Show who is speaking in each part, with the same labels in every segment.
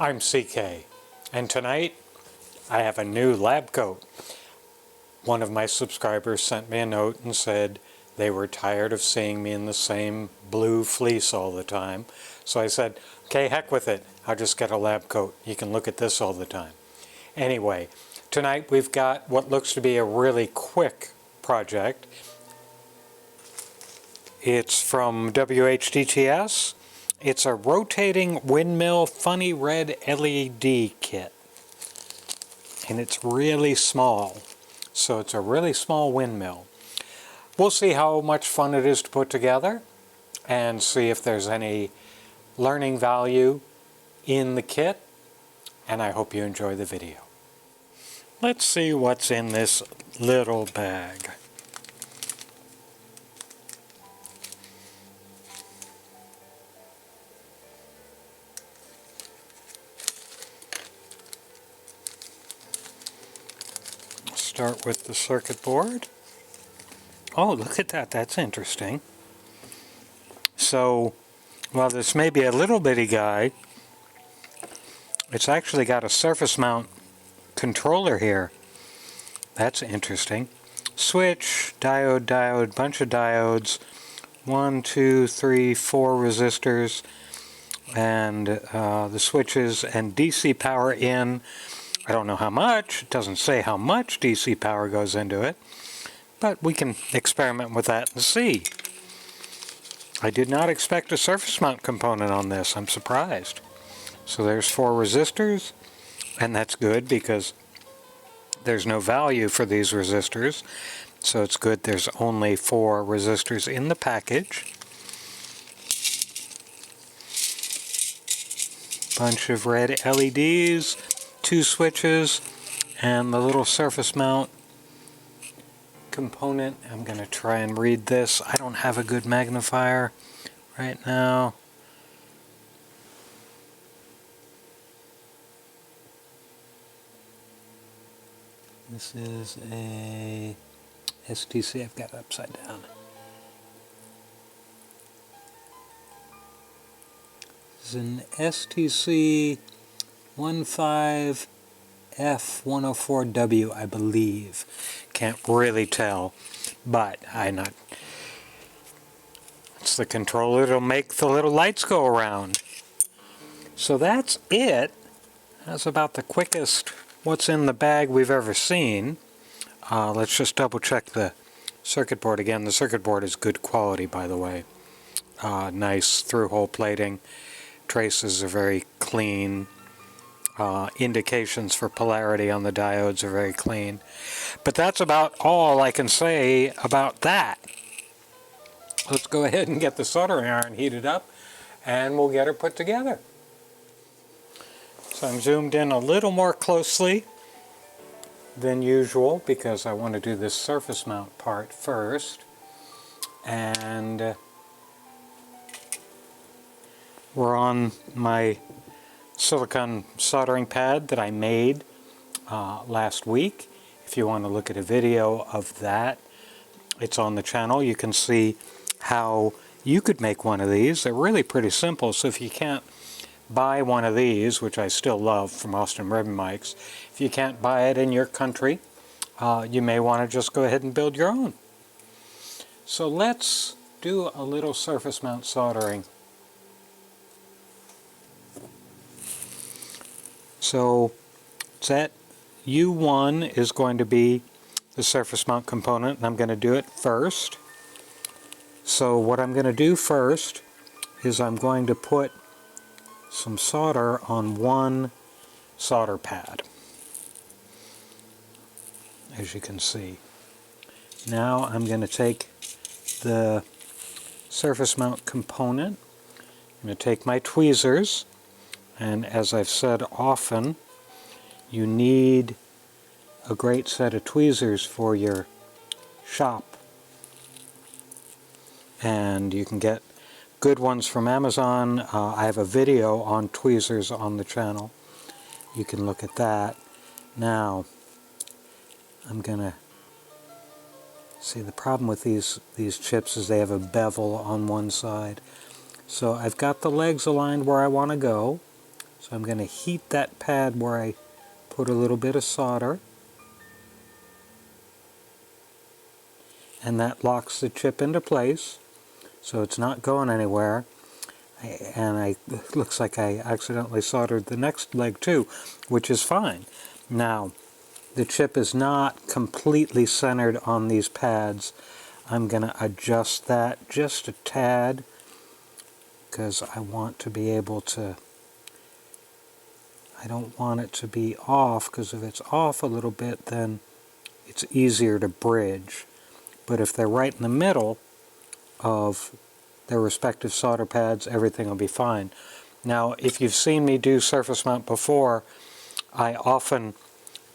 Speaker 1: I'm CK, and tonight I have a new lab coat. One of my subscribers sent me a note and said they were tired of seeing me in the same blue fleece all the time. So I said, okay, heck with it. I'll just get a lab coat. You can look at this all the time. Anyway, tonight we've got what looks to be a really quick project. It's from WHDTS. It's a rotating windmill funny red LED kit. And it's really small. So it's a really small windmill. We'll see how much fun it is to put together and see if there's any learning value in the kit. And I hope you enjoy the video. Let's see what's in this little bag. Start with the circuit board. Oh, look at that. That's interesting. So, while this may be a little bitty guy, it's actually got a surface mount controller here. That's interesting. Switch, diode, bunch of diodes, 1, 2, 3, 4 resistors, and the switches and DC power in. I don't know how much. It doesn't say how much DC power goes into it, but we can experiment with that and see. I did not expect a surface mount component on this. I'm surprised. So there's 4 resistors, and that's good because there's no value for these resistors. So it's good there's only 4 resistors in the package. Bunch of red LEDs. 2 switches and the little surface mount component. I'm going to try and read this. I don't have a good magnifier right now. This is a STC. I've got it upside down. This is an STC 15F104W, I believe. Can't really tell, but it's the controller that'll make the little lights go around. So that's it. That's about the quickest what's in the bag we've ever seen. Let's just double check the circuit board again. The circuit board is good quality, by the way. Nice through-hole plating. Traces are very clean. Indications for polarity on the diodes are very clean. But that's about all I can say about that. Let's go ahead and get the soldering iron heated up and we'll get her put together. So I'm zoomed in a little more closely than usual because I want to do this surface mount part first. And we're on my silicone soldering pad that I made last week. If you want to look at a video of that, it's on the channel. You can see how you could make one of these. They're really pretty simple, so if you can't buy one of these, which I still love from Austin Ribbon Mics, if you can't buy it in your country, you may want to just go ahead and build your own. So let's do a little surface mount soldering. So set U1 is going to be the surface mount component, and I'm going to do it first. So what I'm going to do first is I'm going to put some solder on one solder pad, as you can see. Now I'm going to take the surface mount component, I'm going to take my tweezers, and as I've said often, you need a great set of tweezers for your shop. And you can get good ones from Amazon. I have a video on tweezers on the channel. You can look at that. Now, I'm going to see the problem with these chips is they have a bevel on one side. So I've got the legs aligned where I want to go. So I'm going to heat that pad where I put a little bit of solder. And that locks the chip into place, so it's not going anywhere. It looks like I accidentally soldered the next leg too, which is fine. Now, the chip is not completely centered on these pads. I'm going to adjust that just a tad because I want to be able to, I don't want it to be off, because if it's off a little bit then it's easier to bridge. But if they're right in the middle of their respective solder pads, everything will be fine. Now, if you've seen me do surface mount before, I often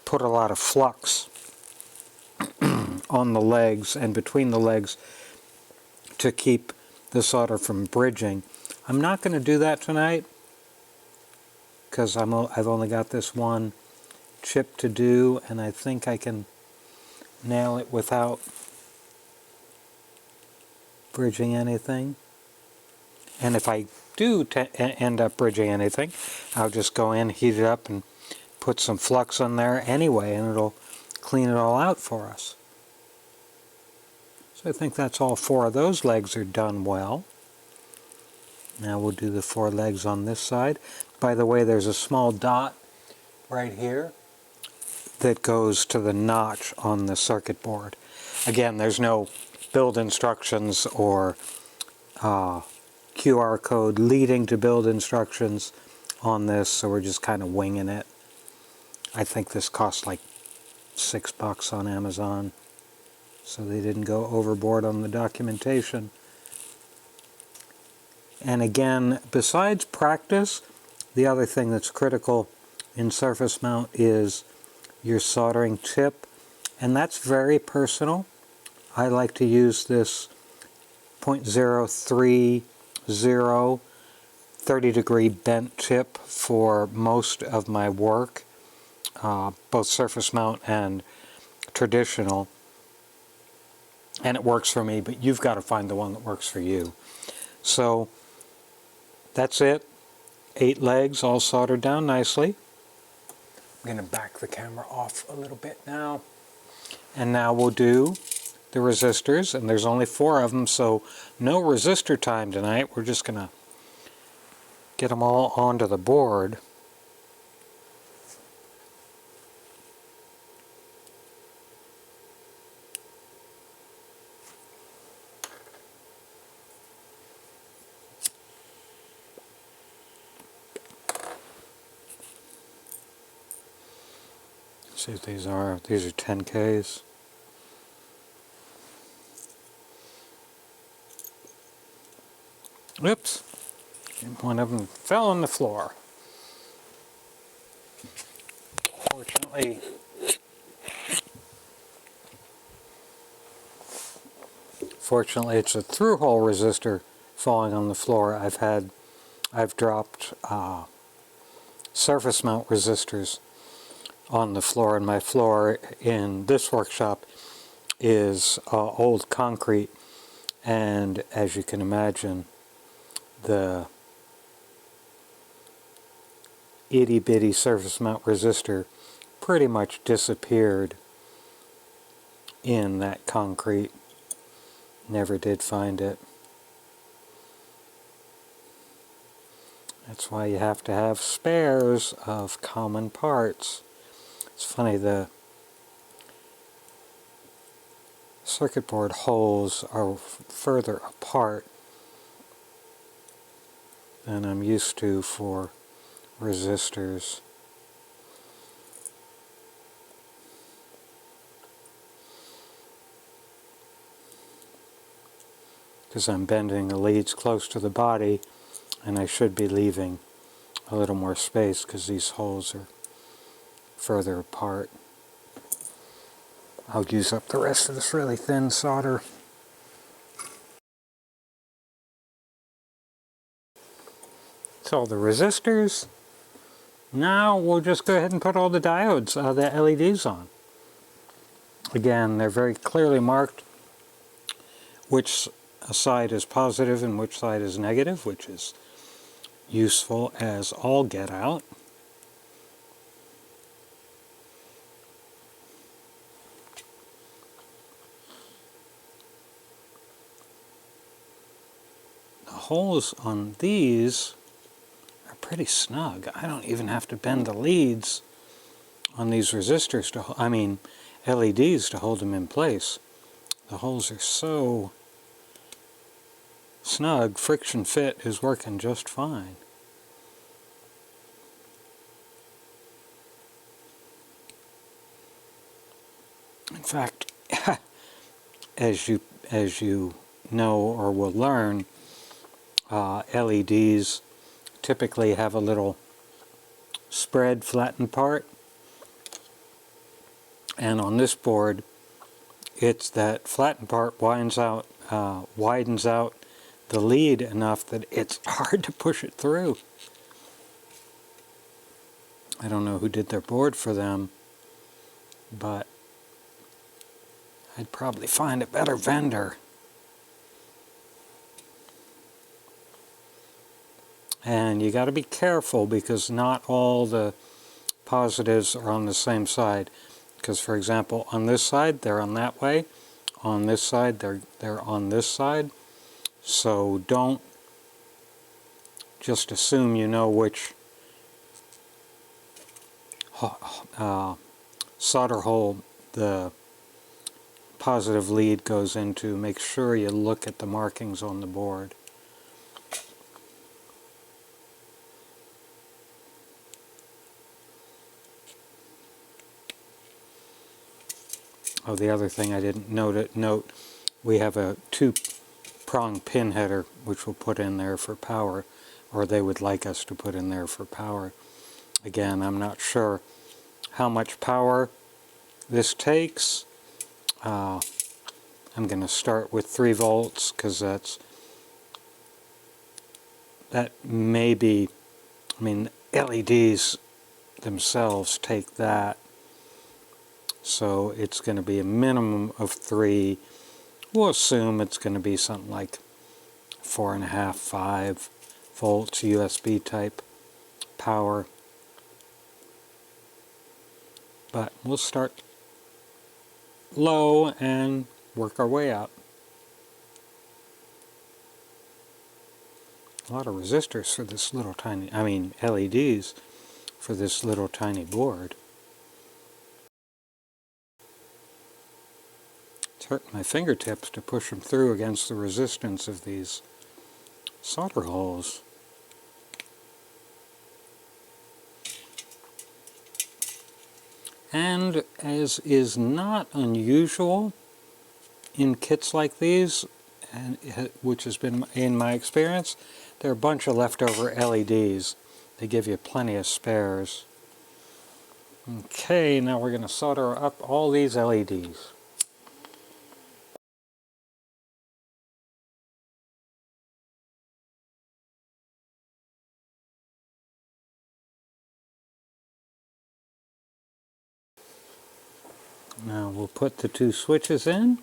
Speaker 1: put a lot of flux on the legs and between the legs to keep the solder from bridging. I'm not going to do that tonight because I've only got this one chip to do, and I think I can nail it without bridging anything. And if I do end up bridging anything, I'll just go in, heat it up, and put some flux on there anyway, and it'll clean it all out for us. So I think that's all 4 of those legs are done well. Now we'll do the 4 legs on this side. By the way, there's a small dot right here that goes to the notch on the circuit board. Again, there's no build instructions or QR code leading to build instructions on this, so we're just kind of winging it. I think this cost like $6 on Amazon, so they didn't go overboard on the documentation. And again, besides practice, the other thing that's critical in surface mount is your soldering tip, and that's very personal. I like to use this 0.030 30-degree bent tip for most of my work, both surface mount and traditional, and it works for me, but you've got to find the one that works for you. So that's it. 8 legs all soldered down nicely. I'm going to back the camera off a little bit now. And now we'll do the resistors, and there's only 4 of them, so no resistor time tonight. We're just going to get them all onto the board. See what these are. These are 10Ks. Oops. One of them fell on the floor. Fortunately, it's a through-hole resistor falling on the floor. I've dropped surface mount resistors on the floor, and my floor in this workshop is old concrete, and as you can imagine, the itty-bitty surface mount resistor pretty much disappeared in that concrete. Never did find it. That's why you have to have spares of common parts. It's funny, the circuit board holes are further apart than I'm used to for resistors. Because I'm bending the leads close to the body, and I should be leaving a little more space because these holes are further apart. I'll use up the rest of this really thin solder. That's all the resistors. Now we'll just go ahead and put all the diodes, the LEDs on. Again, they're very clearly marked which side is positive and which side is negative, which is useful as all get out. The holes on these are pretty snug. I don't even have to bend the leads on these resistors to, LEDs to hold them in place. The holes are so snug, friction fit is working just fine. In fact, as you know or will learn, LEDs typically have a little spread flattened part, and on this board it's that flattened part widens out the lead enough that it's hard to push it through. I don't know who did their board for them, but I'd probably find a better vendor. And you got to be careful because not all the positives are on the same side. Because, for example, on this side they're on that way, on this side they're on this side. So don't just assume you know which solder hole the positive lead goes into. Make sure you look at the markings on the board. Oh, the other thing I didn't note, we have a two-prong pin header which we'll put in there for power, or they would like us to put in there for power. Again, I'm not sure how much power this takes. I'm going to start with 3 volts because that may be, LEDs themselves take that. So it's going to be a minimum of 3. We'll assume it's going to be something like 4.5, 5 volts USB type power. But we'll start low and work our way up. A lot of resistors for this little tiny, LEDs for this little tiny board. It's hurting my fingertips to push them through against the resistance of these solder holes. And as is not unusual in kits like these, and which has been in my experience, there are a bunch of leftover LEDs. They give you plenty of spares. Okay, now we're going to solder up all these LEDs. Now we'll put the 2 switches in.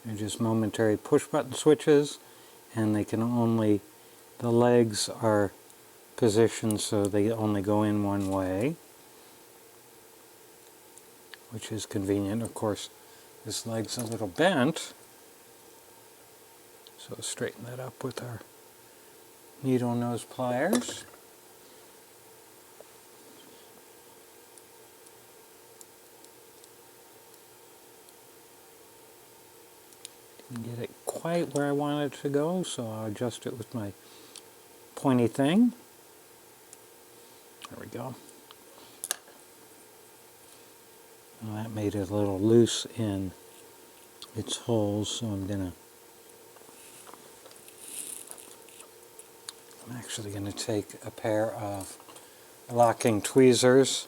Speaker 1: They're just momentary push button switches, and they can only, the legs are positioned so they only go in one way, which is convenient. Of course, this leg's a little bent, so straighten that up with our needle nose pliers. Didn't get it quite where I wanted it to go, so I'll adjust it with my pointy thing. There we go. Well, that made it a little loose in its holes, so I'm actually going to take a pair of locking tweezers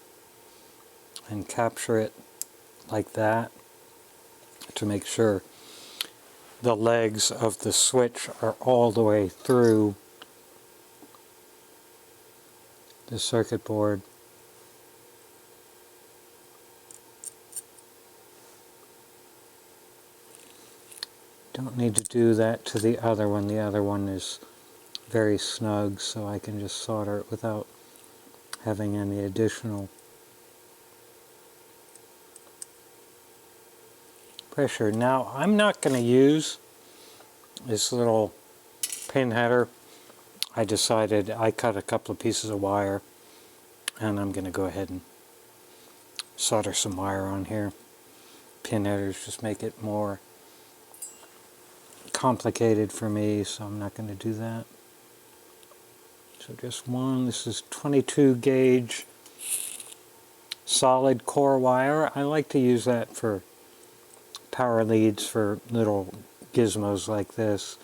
Speaker 1: and capture it like that to make sure the legs of the switch are all the way through the circuit board. Don't need to do that to the other one. The other one is very snug, so I can just solder it without having any additional pressure. Now, I'm not going to use this little pin header. I decided I cut a couple of pieces of wire, and I'm going to go ahead and solder some wire on here. Pin headers just make it more complicated for me, so I'm not going to do that. So just one. This is 22 gauge solid core wire. I like to use that for power leads for little gizmos like this.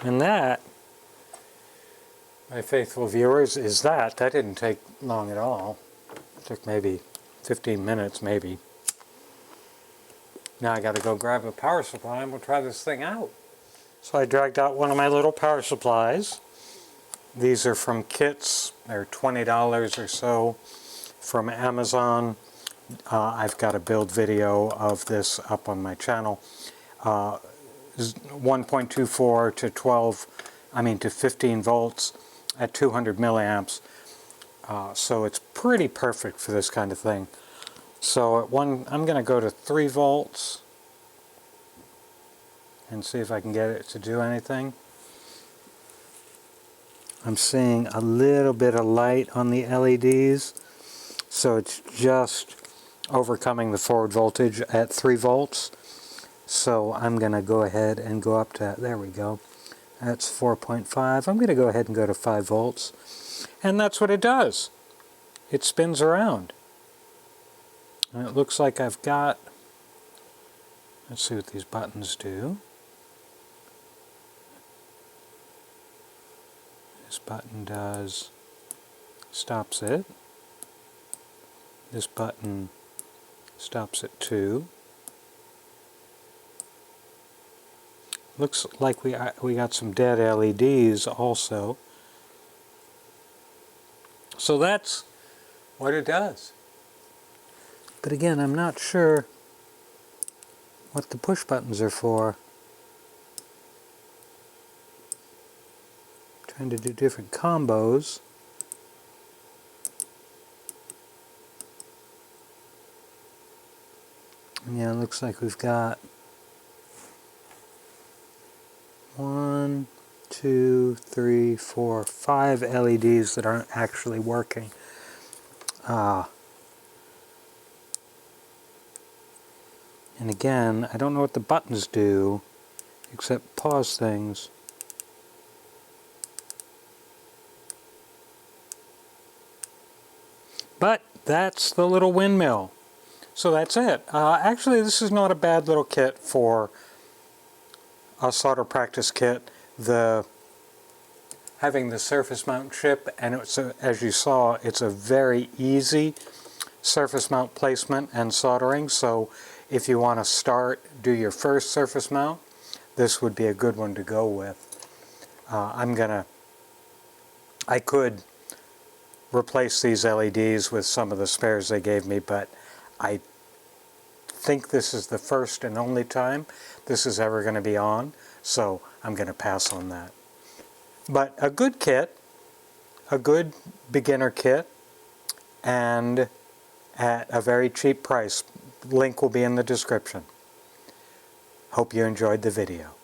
Speaker 1: And that, my faithful viewers, is that. That didn't take long at all. It took maybe 15 minutes, maybe. Now I got to go grab a power supply and we'll try this thing out. So I dragged out one of my little power supplies. These are from kits. They're $20 or so from Amazon. I've got a build video of this up on my channel. 1.24 to 15 volts at 200 milliamps. So it's pretty perfect for this kind of thing. So at I'm going to go to 3 volts and see if I can get it to do anything. I'm seeing a little bit of light on the LEDs, so it's just overcoming the forward voltage at 3 volts. So I'm going to go ahead and go up to, there we go, that's 4.5. I'm going to go ahead and go to 5 volts. And that's what it does. It spins around. And it looks like I've got, let's see what these buttons do. This button stops it. This button stops it too. Looks like we got some dead LEDs also. So that's what it does. But again, I'm not sure what the push buttons are for. Trying to do different combos. And yeah, it looks like we've got 1, 2, 3, 4, 5 LEDs that aren't actually working. And again, I don't know what the buttons do except pause things. But that's the little windmill. So that's it. Actually, this is not a bad little kit for a solder practice kit. Having the surface mount chip, and as you saw, it's a very easy surface mount placement and soldering. So if you want to do your first surface mount, this would be a good one to go with. I could replace these LEDs with some of the spares they gave me, but I think this is the first and only time this is ever going to be on, so I'm going to pass on that. But a good kit, a good beginner kit, and at a very cheap price. Link will be in the description. Hope you enjoyed the video.